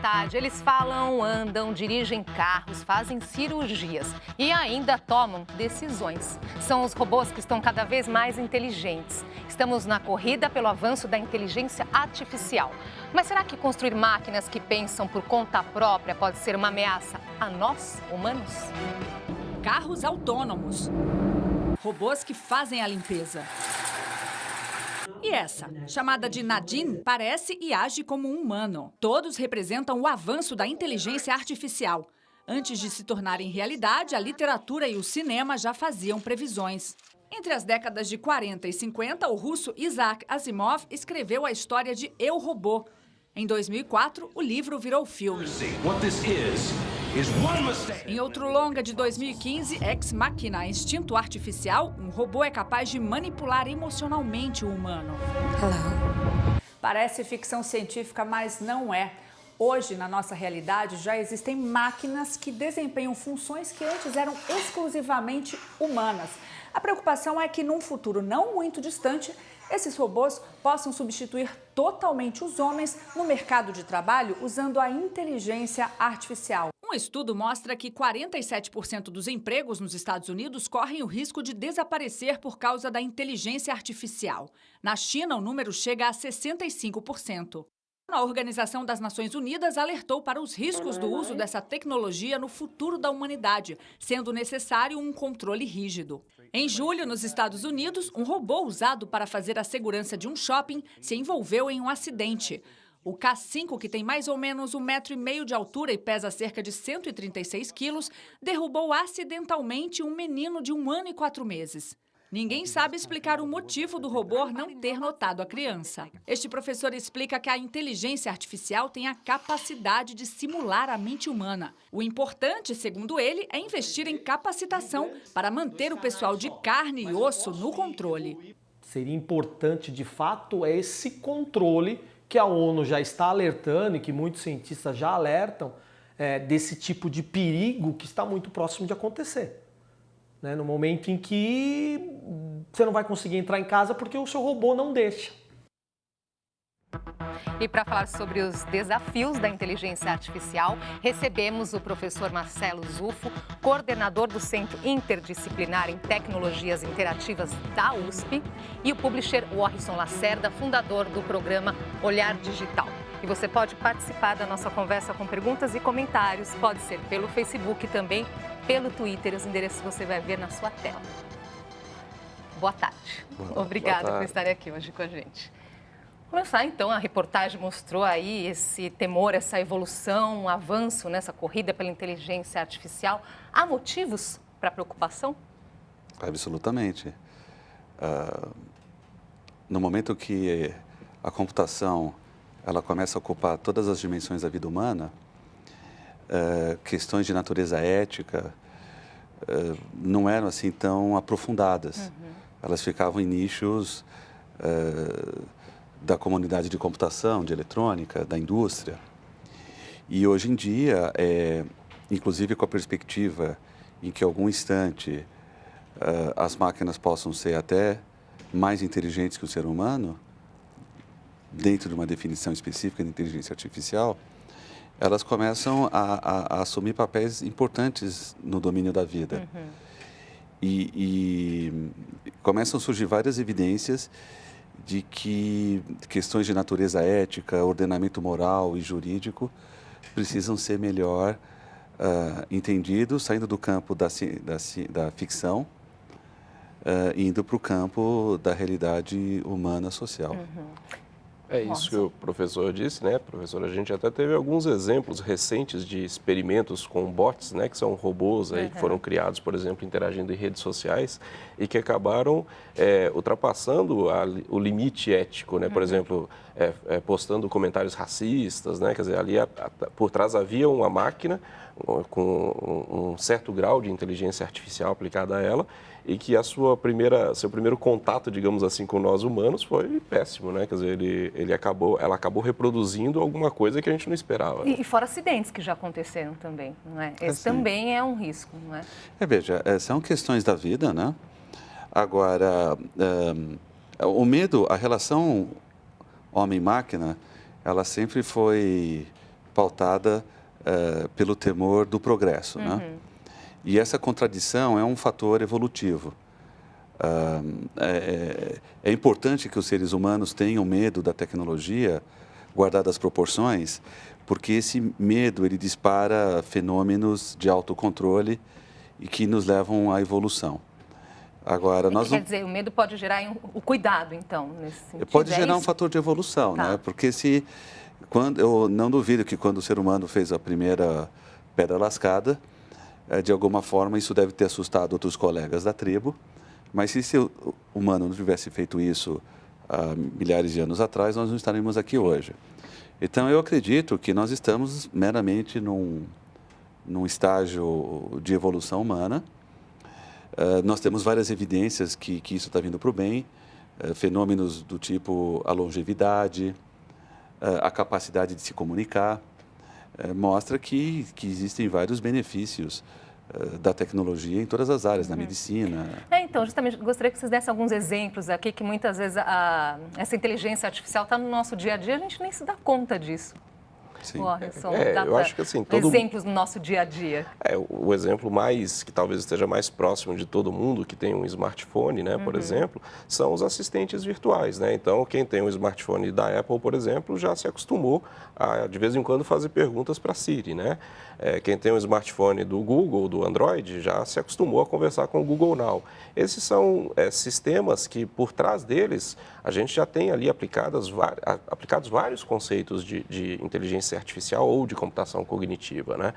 tarde. Eles falam, andam, dirigem carros, fazem cirurgias e ainda tomam decisões. São os robôs que estão cada vez mais inteligentes. Estamos na corrida pelo avanço da inteligência artificial. Mas será que construir máquinas que pensam por conta própria pode ser uma ameaça a nós, humanos? Carros autônomos. Robôs que fazem a limpeza. E essa, chamada de Nadine, parece e age como um humano. Todos representam o avanço da inteligência artificial. Antes de se tornarem realidade, a literatura e o cinema já faziam previsões. Entre as décadas de 40 e 50, o russo Isaac Asimov escreveu a história de Eu, Robô. Em 2004, o livro virou filme. Em outro longa de 2015, Ex Machina, Instinto Artificial, um robô é capaz de manipular emocionalmente o humano. Parece ficção científica, mas não é. Hoje, na nossa realidade, já existem máquinas que desempenham funções que antes eram exclusivamente humanas. A preocupação é que, num futuro não muito distante, esses robôs possam substituir totalmente os homens no mercado de trabalho usando a inteligência artificial. Um estudo mostra que 47% dos empregos nos Estados Unidos correm o risco de desaparecer por causa da inteligência artificial. Na China, o número chega a 65%. A Organização das Nações Unidas alertou para os riscos do uso dessa tecnologia no futuro da humanidade, sendo necessário um controle rígido. Em julho, nos Estados Unidos, um robô usado para fazer a segurança de um shopping se envolveu em um acidente. O K5, que tem mais ou menos 1,5 metro de altura e pesa cerca de 136 quilos, derrubou acidentalmente um menino de 1 ano e 4 meses. Ninguém sabe explicar o motivo do robô não ter notado a criança. Este professor explica que a inteligência artificial tem a capacidade de simular a mente humana. O importante, segundo ele, é investir em capacitação para manter o pessoal de carne e osso no controle. Seria importante, de fato, esse controle que a ONU já está alertando e que muitos cientistas já alertam desse tipo de perigo que está muito próximo de acontecer. No momento em que você não vai conseguir entrar em casa porque o seu robô não deixa. E para falar sobre os desafios da inteligência artificial, recebemos o professor Marcelo Zufo, coordenador do Centro Interdisciplinar em Tecnologias Interativas da USP, e o publisher Warrison Lacerda, fundador do programa Olhar Digital. E você pode participar da nossa conversa com perguntas e comentários, pode ser pelo Facebook também, pelo Twitter, os endereços você vai ver na sua tela. Boa tarde. Obrigada por estarem aqui hoje com a gente. Começar então, a reportagem mostrou aí esse temor, essa evolução, um avanço nessa corrida pela inteligência artificial. Há motivos para preocupação? Absolutamente. No momento que a computação ela começa a ocupar todas as dimensões da vida humana, questões de natureza ética não eram assim tão aprofundadas. Elas ficavam em nichos da comunidade de computação, de eletrônica, da indústria. E hoje em dia, inclusive com a perspectiva em que, em algum instante, as máquinas possam ser até mais inteligentes que o ser humano, dentro de uma definição específica de inteligência artificial, elas começam a assumir papéis importantes no domínio da vida. E começam a surgir várias evidências de que questões de natureza ética, ordenamento moral e jurídico precisam ser melhor entendidos, saindo do campo da ficção, indo para o campo da realidade humana social. É isso que o professor disse, né, professor? A gente até teve alguns exemplos recentes de experimentos com bots, né, que são robôs aí que foram criados, por exemplo, interagindo em redes sociais e que acabaram ultrapassando o limite ético, né? Por exemplo, postando comentários racistas, né? Quer dizer, ali por trás havia uma máquina com um certo grau de inteligência artificial aplicada a ela e que seu primeiro contato, digamos assim, com nós humanos foi péssimo, né? Quer dizer, ela acabou reproduzindo alguma coisa que a gente não esperava. E fora acidentes que já aconteceram também, não é? Esse também é um risco, não é? Veja, são questões da vida, né? Agora, o medo, a relação homem-máquina, ela sempre foi pautada pelo temor do progresso, né? E essa contradição é um fator evolutivo. É importante que os seres humanos tenham medo da tecnologia, guardadas as proporções, porque esse medo ele dispara fenômenos de autocontrole e que nos levam à evolução. Agora, quer dizer, o medo pode gerar o cuidado, então, nesse sentido? Pode gerar um fator de evolução, né? Porque eu não duvido que quando o ser humano fez a primeira pedra lascada, de alguma forma isso deve ter assustado outros colegas da tribo, mas se esse humano não tivesse feito isso há milhares de anos atrás, nós não estaríamos aqui hoje. Então, eu acredito que nós estamos meramente num estágio de evolução humana. Nós temos várias evidências que isso está vindo para o bem, fenômenos do tipo a longevidade, a capacidade de se comunicar, mostra que existem vários benefícios da tecnologia em todas as áreas, na medicina. Então, justamente, gostaria que vocês dessem alguns exemplos aqui, que muitas vezes essa inteligência artificial está no nosso dia a dia, a gente nem se dá conta disso. Sim. Eu acho que assim, exemplos no nosso dia a dia. O exemplo que talvez esteja mais próximo de todo mundo que tem um smartphone, né, por exemplo, são os assistentes virtuais, né? Então, quem tem um smartphone da Apple, por exemplo, já se acostumou a de vez em quando fazer perguntas para a Siri, né? Quem tem um smartphone do Google, do Android, já se acostumou a conversar com o Google Now. Esses são sistemas que, por trás deles, a gente já tem ali aplicados vários conceitos de inteligência artificial ou de computação cognitiva, né?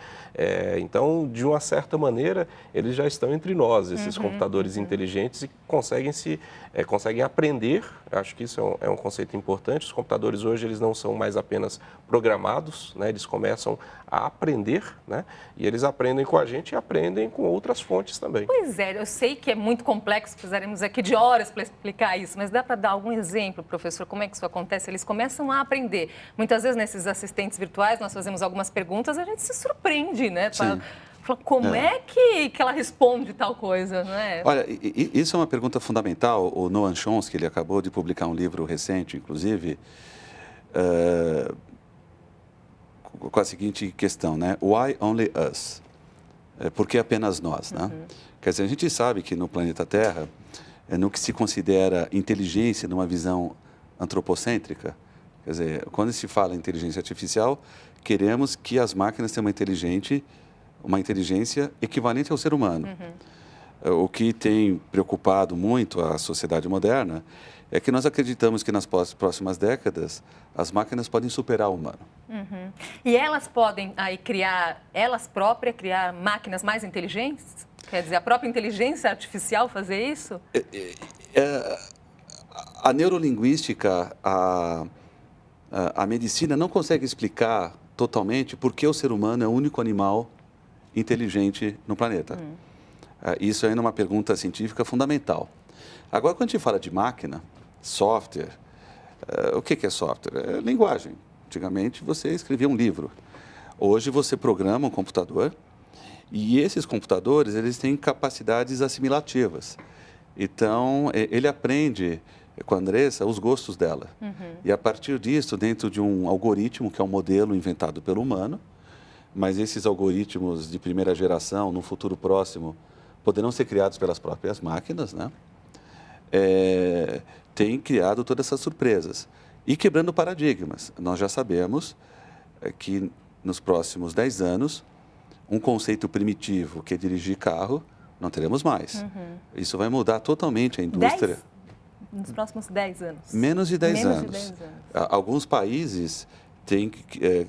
Então, de uma certa maneira, eles já estão entre nós, esses computadores inteligentes, e conseguem aprender. Acho que isso é um conceito importante. Os computadores hoje eles não são mais apenas programados, né? Eles começam a aprender, né? E eles aprendem com a gente e aprendem com outras fontes também. Pois é, eu sei que é muito complexo, precisaremos aqui de horas para explicar isso, mas dá para dar algum exemplo, professor, como é que isso acontece? Eles começam a aprender. Muitas vezes nesses assistentes virtuais nós fazemos algumas perguntas e a gente se surpreende, né? Como é que ela responde tal coisa, não é? Olha, isso é uma pergunta fundamental. O Noam Chomsky, ele acabou de publicar um livro recente, inclusive, com a seguinte questão, né? Why only us? Por que apenas nós, né? Quer dizer, a gente sabe que no planeta Terra, no que se considera inteligência numa visão antropocêntrica, quer dizer, quando se fala em inteligência artificial, queremos que as máquinas tenham uma inteligência equivalente ao ser humano. O que tem preocupado muito a sociedade moderna é que nós acreditamos que nas próximas décadas as máquinas podem superar o humano. E elas podem aí elas próprias criar máquinas mais inteligentes? Quer dizer, a própria inteligência artificial fazer isso? A neurolinguística, a medicina não consegue explicar totalmente por que o ser humano é o único animal inteligente no planeta. Isso ainda é uma pergunta científica fundamental. Agora, quando a gente fala de máquina, software, o que é software? É linguagem. Antigamente, você escrevia um livro. Hoje, você programa um computador e esses computadores, eles têm capacidades assimilativas. Então, ele aprende com a Andressa os gostos dela. E, a partir disso, dentro de um algoritmo, que é um modelo inventado pelo humano, mas esses algoritmos de primeira geração, no futuro próximo, poderão ser criados pelas próprias máquinas, né? Tem criado todas essas surpresas. E quebrando paradigmas. Nós já sabemos que nos próximos 10 anos, um conceito primitivo, que é dirigir carro, não teremos mais. Isso vai mudar totalmente a indústria. Nos próximos 10 anos? Menos de 10 anos. Alguns países têm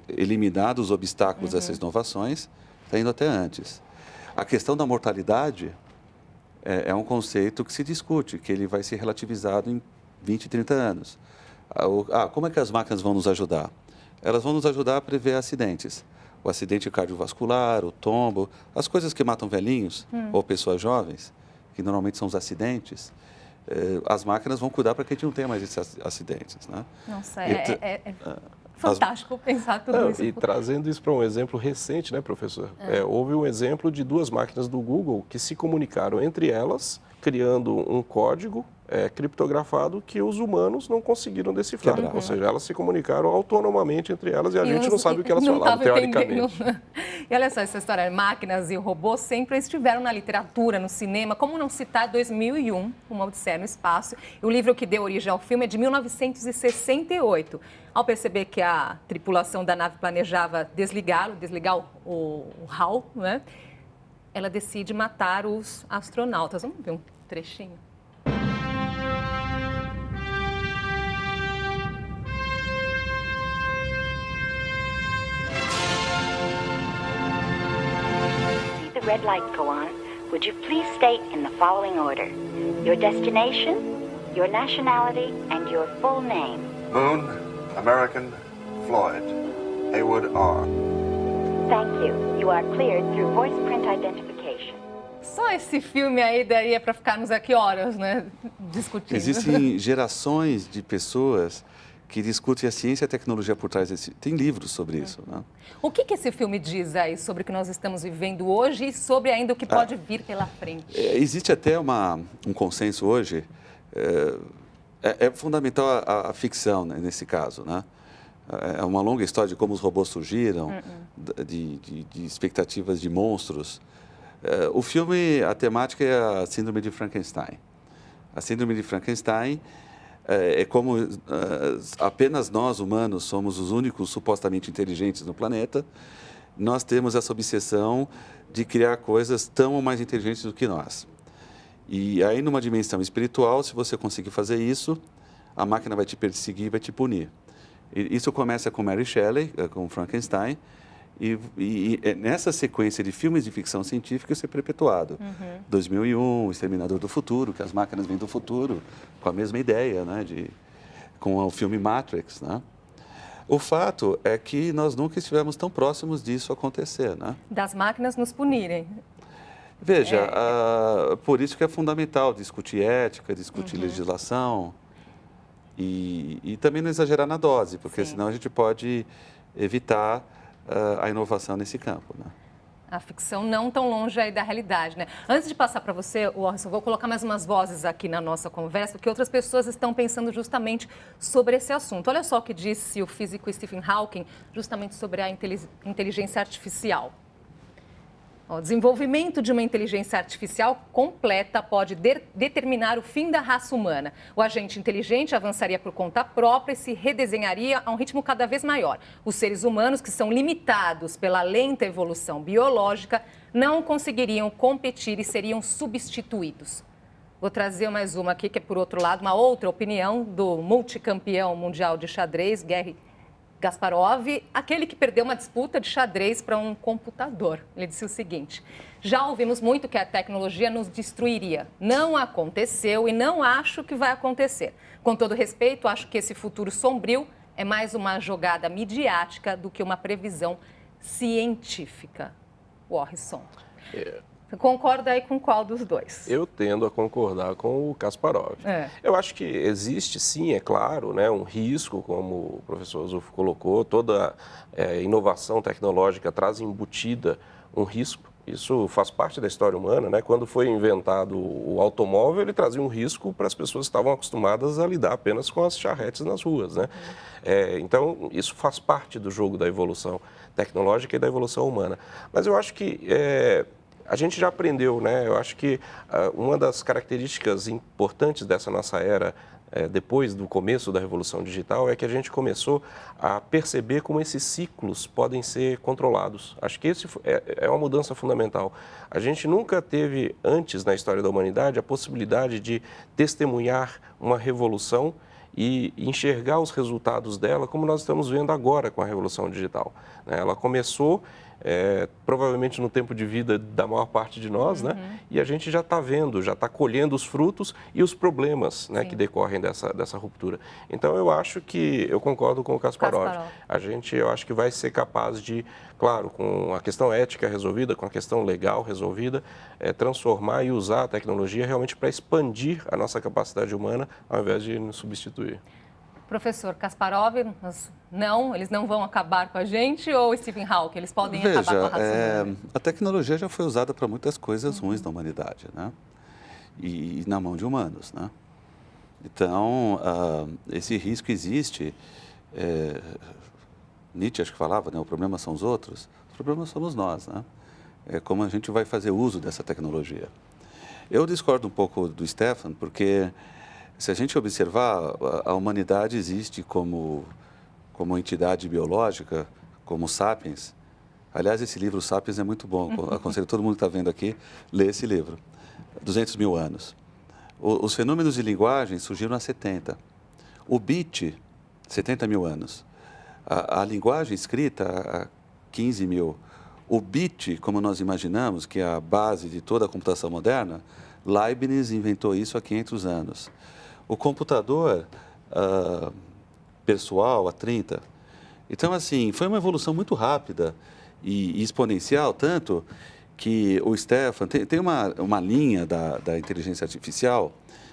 eliminado os obstáculos dessas inovações, está indo até antes. A questão da mortalidade é um conceito que se discute, que ele vai ser relativizado em 20, 30 anos. Como é que as máquinas vão nos ajudar? Elas vão nos ajudar a prever acidentes. O acidente cardiovascular, o tombo, as coisas que matam velhinhos ou pessoas jovens, que normalmente são os acidentes, as máquinas vão cuidar para que a gente não tenha mais esses acidentes, né? Nossa, fantástico pensar tudo isso. E trazendo isso para um exemplo recente, né, professor? Houve um exemplo de duas máquinas do Google que se comunicaram entre elas criando um código criptografado que os humanos não conseguiram decifrar. Ou seja, elas se comunicaram autonomamente entre elas e a gente não sabe o que elas falavam, teoricamente. E olha só, essa história, máquinas e robôs sempre estiveram na literatura, no cinema. Como não citar 2001, Uma Odisseia no Espaço? O livro que deu origem ao filme é de 1968. Ao perceber que a tripulação da nave planejava desligar o HAL, né? Ela decide matar os astronautas. Vamos ver um trechinho. The red light go on. Would you please state in the following order your destination, your nationality, and your full name? Moon, American, Floyd, Haywood R. Thank you. You are cleared through voice print identification. Só esse filme aí daria para ficarmos aqui horas, né, discutindo. Existem gerações de pessoas que discutem a ciência e a tecnologia por trás desse... Tem livros sobre isso, né? O que esse filme diz aí sobre o que nós estamos vivendo hoje e sobre ainda o que pode vir pela frente? Existe até um consenso hoje, é fundamental a ficção, né, nesse caso, né? É uma longa história de como os robôs surgiram, de expectativas de monstros. O filme, a temática é a Síndrome de Frankenstein. A Síndrome de Frankenstein é como apenas nós, humanos, somos os únicos supostamente inteligentes no planeta. Nós temos essa obsessão de criar coisas tão ou mais inteligentes do que nós. E aí, numa dimensão espiritual, se você conseguir fazer isso, a máquina vai te perseguir, vai te punir. Isso começa com Mary Shelley, com Frankenstein, e nessa sequência de filmes de ficção científica isso é perpetuado. 2001, O Exterminador do Futuro, que as máquinas vêm do futuro, com a mesma ideia, né, com o filme Matrix, né? O fato é que nós nunca estivemos tão próximos disso acontecer, né? Das máquinas nos punirem. Veja, por isso que é fundamental discutir ética, discutir legislação e também não exagerar na dose, porque senão a gente pode evitar a inovação nesse campo, né? A ficção não tão longe aí da realidade, né? Antes de passar para você, Orson, vou colocar mais umas vozes aqui na nossa conversa, porque outras pessoas estão pensando justamente sobre esse assunto. Olha só o que disse o físico Stephen Hawking justamente sobre a inteligência artificial. O desenvolvimento de uma inteligência artificial completa pode determinar o fim da raça humana. O agente inteligente avançaria por conta própria e se redesenharia a um ritmo cada vez maior. Os seres humanos, que são limitados pela lenta evolução biológica, não conseguiriam competir e seriam substituídos. Vou trazer mais uma aqui, que é, por outro lado, uma outra opinião do multicampeão mundial de xadrez, Garry Kasparov, aquele que perdeu uma disputa de xadrez para um computador. Ele disse o seguinte: já ouvimos muito que a tecnologia nos destruiria. Não aconteceu e não acho que vai acontecer. Com todo respeito, acho que esse futuro sombrio é mais uma jogada midiática do que uma previsão científica. Orson. Você concorda aí com qual dos dois? Eu tendo a concordar com o Kasparov. Eu acho que existe, sim, é claro, né, um risco, como o professor Zufo colocou, toda inovação tecnológica traz embutida um risco. Isso faz parte da história humana, né? Quando foi inventado o automóvel, ele trazia um risco para as pessoas que estavam acostumadas a lidar apenas com as charretes nas ruas, né? Então, isso faz parte do jogo da evolução tecnológica e da evolução humana. Mas eu acho que a gente já aprendeu, né? Eu acho que uma das características importantes dessa nossa era, depois do começo da Revolução Digital, é que a gente começou a perceber como esses ciclos podem ser controlados. Acho que esse é uma mudança fundamental. A gente nunca teve, antes na história da humanidade, a possibilidade de testemunhar uma revolução e enxergar os resultados dela como nós estamos vendo agora com a Revolução Digital. Ela começou provavelmente no tempo de vida da maior parte de nós, né? E a gente já está vendo, já está colhendo os frutos e os problemas, né, que decorrem dessa ruptura. Então, eu concordo com o Kasparov. Eu acho que vai ser capaz de, claro, com a questão ética resolvida, com a questão legal resolvida, transformar e usar a tecnologia realmente para expandir a nossa capacidade humana, ao invés de nos substituir. Professor Kasparov, eles não vão acabar com a gente, ou Stephen Hawking, eles podem acabar com a raça humana? A tecnologia já foi usada para muitas coisas ruins da humanidade, né? e na mão de humanos, né? Então, esse risco existe. Nietzsche acho que falava, né? O problema são os outros, os problemas somos nós, né? É como a gente vai fazer uso dessa tecnologia. Eu discordo um pouco do Stefan, porque se a gente observar, a humanidade existe como entidade biológica, como Sapiens. Aliás, esse livro Sapiens é muito bom, aconselho todo mundo que está vendo aqui, ler esse livro. 200 mil anos. Os fenômenos de linguagem surgiram há 70. O bit, 70 mil anos. A linguagem escrita, há 15 mil. O bit, como nós imaginamos, que é a base de toda a computação moderna, Leibniz inventou isso há 500 anos. O computador pessoal, há 30. Então, assim, foi uma evolução muito rápida e exponencial, tanto que o Stefan tem uma linha da inteligência artificial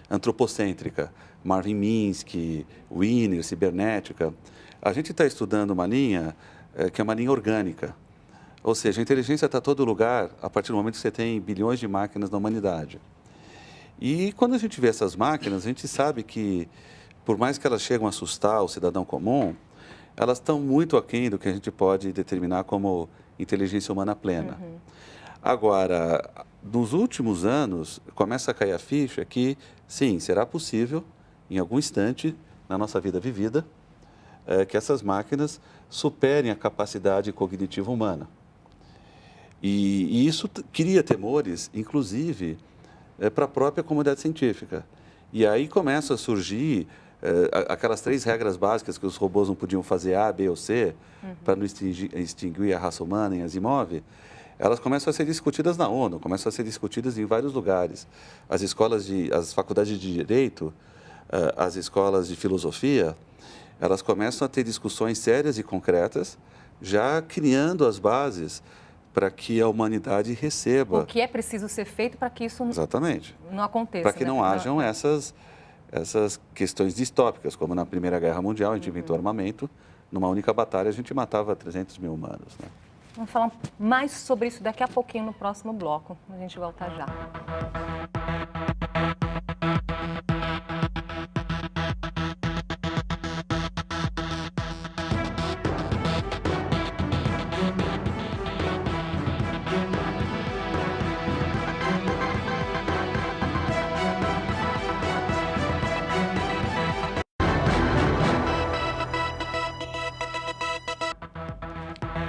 antropocêntrica, Marvin Minsky, Wiener, cibernética. A gente está estudando uma linha que é uma linha orgânica, ou seja, a inteligência está em todo lugar a partir do momento que você tem bilhões de máquinas na humanidade. E quando a gente vê essas máquinas, a gente sabe que, por mais que elas cheguem a assustar o cidadão comum, elas estão muito aquém do que a gente pode determinar como inteligência humana plena. Agora, nos últimos anos, começa a cair a ficha que, sim, será possível, em algum instante na nossa vida vivida, que essas máquinas superem a capacidade cognitiva humana. E isso cria temores, inclusive, para a própria comunidade científica. E aí começam a surgir aquelas 3 regras básicas que os robôs não podiam fazer A, B ou C, para não extinguir a raça humana em Asimov. Elas começam a ser discutidas na ONU, começam a ser discutidas em vários lugares. As faculdades de Direito, as escolas de Filosofia, elas começam a ter discussões sérias e concretas, já criando as bases para que a humanidade receba. O que é preciso ser feito para que isso Exatamente. não aconteça. Para que não hajam essas questões distópicas, como na Primeira Guerra Mundial, a gente inventou armamento, numa única batalha a gente matava 300 mil humanos, né? Vamos falar mais sobre isso daqui a pouquinho no próximo bloco. A gente volta já.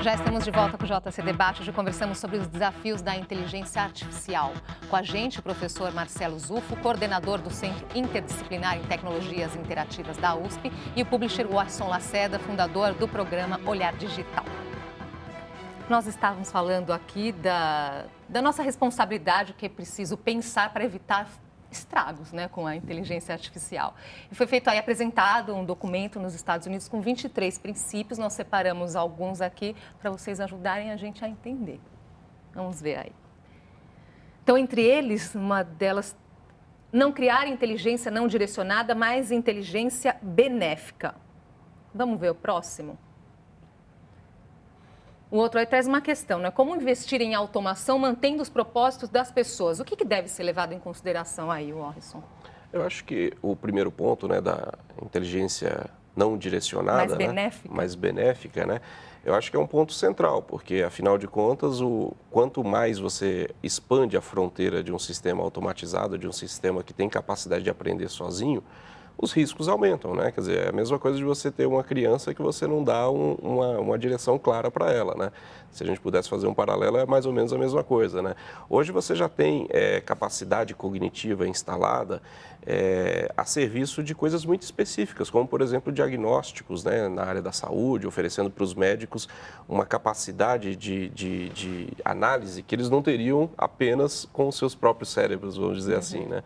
Já estamos de volta com o JC Debate. Hoje conversamos sobre os desafios da inteligência artificial. Com a gente, o professor Marcelo Zufo, coordenador do Centro Interdisciplinar em Tecnologias Interativas da USP, e o publisher Watson Lacerda, fundador do programa Olhar Digital. Nós estávamos falando aqui da nossa responsabilidade, que é preciso pensar para evitar estragos, né, com a inteligência artificial. E foi feito aí, apresentado um documento nos Estados Unidos com 23 princípios. Nós separamos alguns aqui para vocês ajudarem a gente a entender. Vamos ver aí. Então, entre eles, uma delas, não criar inteligência não direcionada, mas inteligência benéfica. Vamos ver o próximo? O outro aí traz uma questão, né? Como investir em automação mantendo os propósitos das pessoas? O que deve ser levado em consideração aí, Warrison? Eu acho que o primeiro ponto, né, da inteligência não direcionada, mais benéfica, né, mais benéfica, né? Eu acho que é um ponto central, porque, afinal de contas, quanto mais você expande a fronteira de um sistema automatizado, de um sistema que tem capacidade de aprender sozinho, os riscos aumentam, né? Quer dizer, é a mesma coisa de você ter uma criança que você não dá uma direção clara para ela, né? Se a gente pudesse fazer um paralelo, é mais ou menos a mesma coisa, né? Hoje você já tem capacidade cognitiva instalada a serviço de coisas muito específicas, como, por exemplo, diagnósticos, né, na área da saúde, oferecendo para os médicos uma capacidade de análise que eles não teriam apenas com os seus próprios cérebros, vamos dizer assim, né?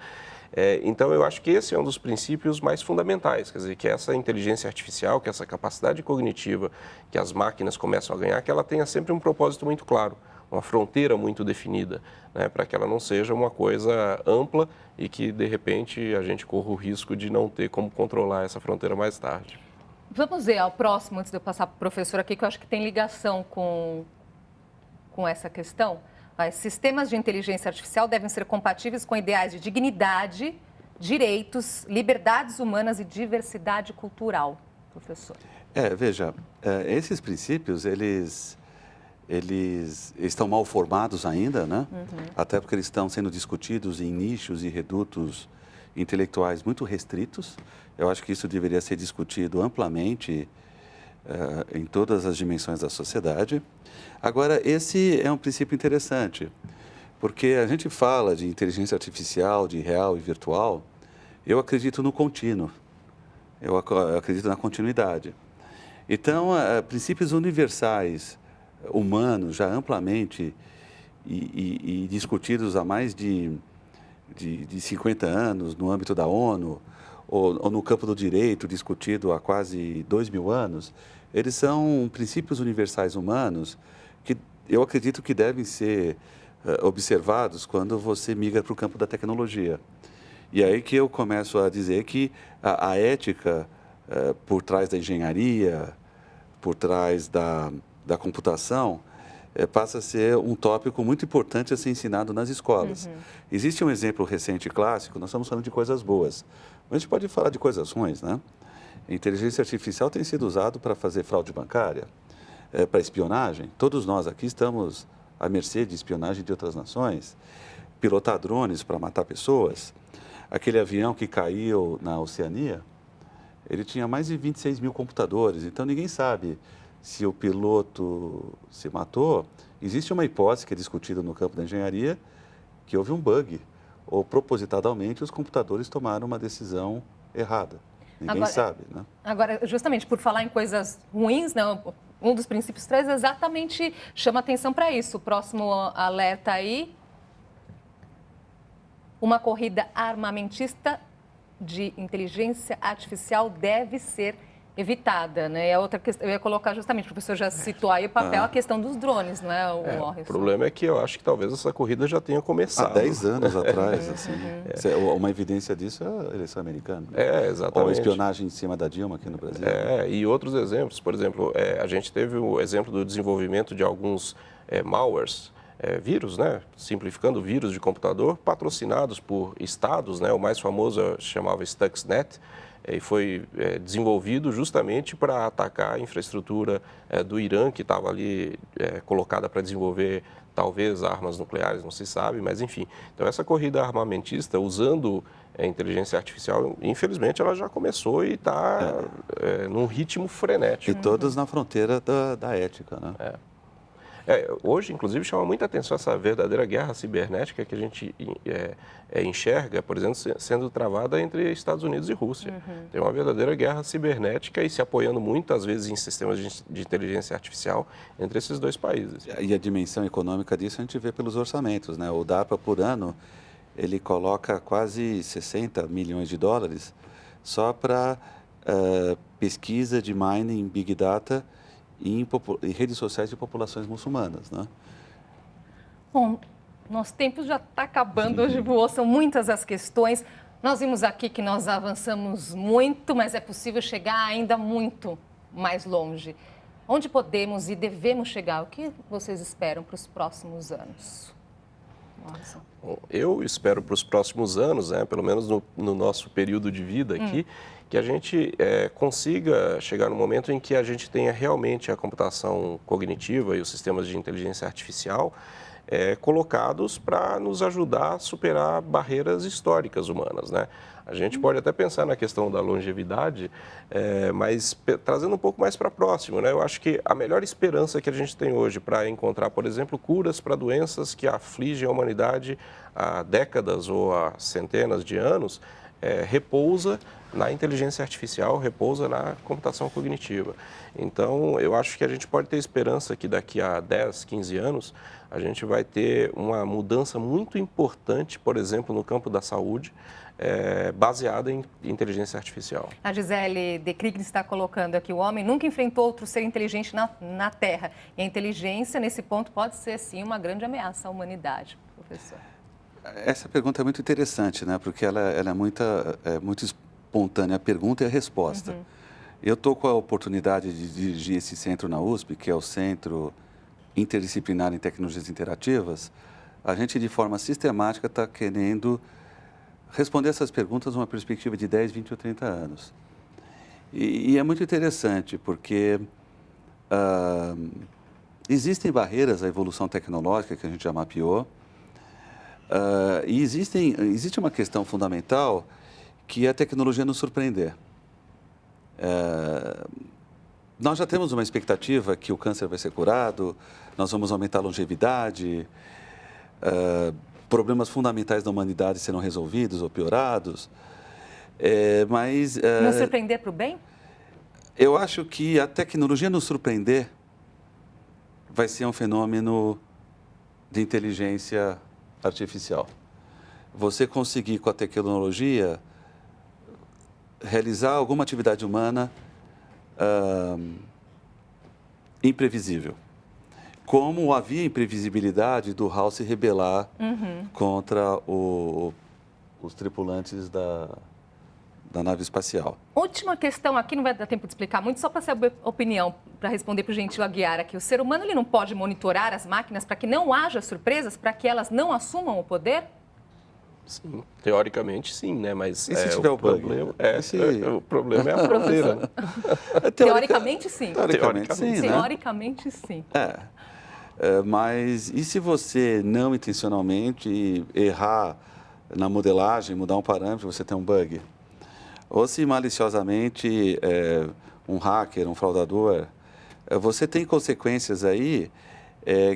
Então, eu acho que esse é um dos princípios mais fundamentais, quer dizer, que essa inteligência artificial, que essa capacidade cognitiva que as máquinas começam a ganhar, que ela tenha sempre um propósito muito claro, uma fronteira muito definida, né, para que ela não seja uma coisa ampla e que, de repente, a gente corra o risco de não ter como controlar essa fronteira mais tarde. Vamos ver ao próximo, antes de eu passar para o professor aqui, que eu acho que tem ligação com essa questão. Sistemas de inteligência artificial devem ser compatíveis com ideais de dignidade, direitos, liberdades humanas e diversidade cultural, professor. Veja, esses princípios, eles estão mal formados ainda, né? Até porque eles estão sendo discutidos em nichos e redutos intelectuais muito restritos. Eu acho que isso deveria ser discutido amplamente em todas as dimensões da sociedade. Agora, esse é um princípio interessante, porque a gente fala de inteligência artificial, de real e virtual. Eu acredito no contínuo, eu acredito na continuidade. Então, princípios universais, humanos, já amplamente e discutidos há mais de 50 anos no âmbito da ONU, ou no campo do direito, discutido há quase 2000 anos, eles são princípios universais humanos que eu acredito que devem ser observados quando você migra para o campo da tecnologia. E aí que eu começo a dizer que a ética por trás da engenharia, por trás da computação, passa a ser um tópico muito importante a ser ensinado nas escolas. Existe um exemplo recente clássico, nós estamos falando de coisas boas, mas a gente pode falar de coisas ruins, né? A inteligência artificial tem sido usado para fazer fraude bancária, para espionagem. Todos nós aqui estamos à mercê de espionagem de outras nações, pilotar drones para matar pessoas. Aquele avião que caiu na Oceania, ele tinha mais de 26 mil computadores, então ninguém sabe se o piloto se matou. Existe uma hipótese que é discutida no campo da engenharia, que houve um bug, ou propositadamente os computadores tomaram uma decisão errada. Ninguém sabe, né? Agora, justamente por falar em coisas ruins, né, um dos princípios traz exatamente, chama atenção para isso. O próximo alerta aí, uma corrida armamentista de inteligência artificial deve ser evitada, né? A outra questão, eu ia colocar justamente, o professor já citou aí o papel, a questão dos drones, não é, o problema é que eu acho que talvez essa corrida já tenha começado. Há 10 anos atrás, assim. Uma evidência disso é a eleição americana. Exatamente. Ou a espionagem em cima da Dilma aqui no Brasil. E outros exemplos, por exemplo, a gente teve o exemplo do desenvolvimento de alguns malwares, vírus, né? Simplificando, vírus de computador, patrocinados por estados, né? O mais famoso chamava Stuxnet, e foi desenvolvido justamente para atacar a infraestrutura do Irã, que estava ali colocada para desenvolver talvez armas nucleares, não se sabe, mas enfim. Então essa corrida armamentista, usando a inteligência artificial, infelizmente ela já começou e está num ritmo frenético. E todos na fronteira da ética, né? Hoje, inclusive, chama muita atenção essa verdadeira guerra cibernética que a gente enxerga, por exemplo, sendo travada entre Estados Unidos e Rússia. Tem uma verdadeira guerra cibernética e se apoiando muitas vezes em sistemas de inteligência artificial entre esses dois países. E a dimensão econômica disso a gente vê pelos orçamentos, né? O DARPA, por ano, ele coloca quase 60 milhões de dólares só para pesquisa de mining, Big Data, em redes sociais de populações muçulmanas, né? Bom, nosso tempo já está acabando, hoje voou, são muitas as questões. Nós vimos aqui que nós avançamos muito, mas é possível chegar ainda muito mais longe. Onde podemos e devemos chegar? O que vocês esperam para os próximos anos? Nossa. Bom, eu espero para os próximos anos, né, pelo menos no nosso período de vida aqui, que a gente consiga chegar no momento em que a gente tenha realmente a computação cognitiva e os sistemas de inteligência artificial colocados para nos ajudar a superar barreiras históricas humanas, né? A gente pode até pensar na questão da longevidade, mas trazendo um pouco mais para próximo, né? Eu acho que a melhor esperança que a gente tem hoje para encontrar, por exemplo, curas para doenças que afligem a humanidade há décadas ou há centenas de anos, repousa na inteligência artificial, repousa na computação cognitiva. Então, eu acho que a gente pode ter esperança que daqui a 10, 15 anos, a gente vai ter uma mudança muito importante, por exemplo, no campo da saúde, baseada em inteligência artificial. A Gisele de Kriegner está colocando aqui, o homem nunca enfrentou outro ser inteligente na Terra. E a inteligência, nesse ponto, pode ser, sim, uma grande ameaça à humanidade, professor. Essa pergunta é muito interessante, né? Porque ela é muito espontânea, a pergunta e a resposta. Eu estou com a oportunidade de dirigir esse centro na USP, que é o Centro interdisciplinar em tecnologias interativas, a gente, de forma sistemática, está querendo responder essas perguntas numa perspectiva de 10, 20 ou 30 anos. E é muito interessante, porque existem barreiras à evolução tecnológica que a gente já mapeou, e existe uma questão fundamental, que é a tecnologia nos surpreender. Nós já temos uma expectativa que o câncer vai ser curado, nós vamos aumentar a longevidade, problemas fundamentais da humanidade serão resolvidos ou piorados, mas... Nos surpreender para o bem? Eu acho que a tecnologia nos surpreender vai ser um fenômeno de inteligência artificial. Você conseguir, com a tecnologia, realizar alguma atividade humana imprevisível. Como havia imprevisibilidade do HAL se rebelar contra os tripulantes da nave espacial. Última questão aqui, não vai dar tempo de explicar muito, só para saber a opinião, para responder para o Gentil Aguiar aqui. O ser humano ele não pode monitorar as máquinas para que não haja surpresas, para que elas não assumam o poder? Sim, teoricamente sim, né? Mas e se tiver o bug? O problema é a fronteira. Né? Teoricamente sim. Teoricamente sim, né? Teoricamente sim. Mas e se você não intencionalmente errar na modelagem, mudar um parâmetro, você tem um bug? Ou se maliciosamente um hacker, um fraudador, você tem consequências aí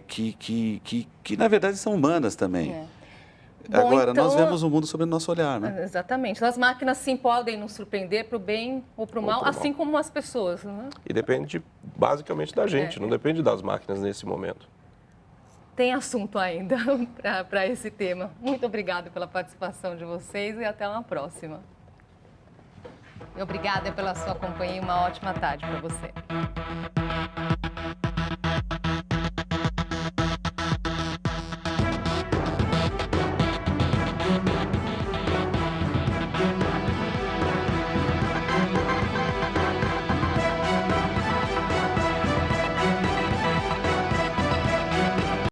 que na verdade são humanas também. Bom, agora, então, nós vemos o mundo sob o nosso olhar, né? Exatamente. As máquinas sim podem nos surpreender para o bem ou para o mal, assim como as pessoas, né? E depende basicamente da gente, não depende das máquinas nesse momento. Tem assunto ainda para esse tema. Muito obrigada pela participação de vocês e até uma próxima. E obrigada pela sua companhia e uma ótima tarde para você.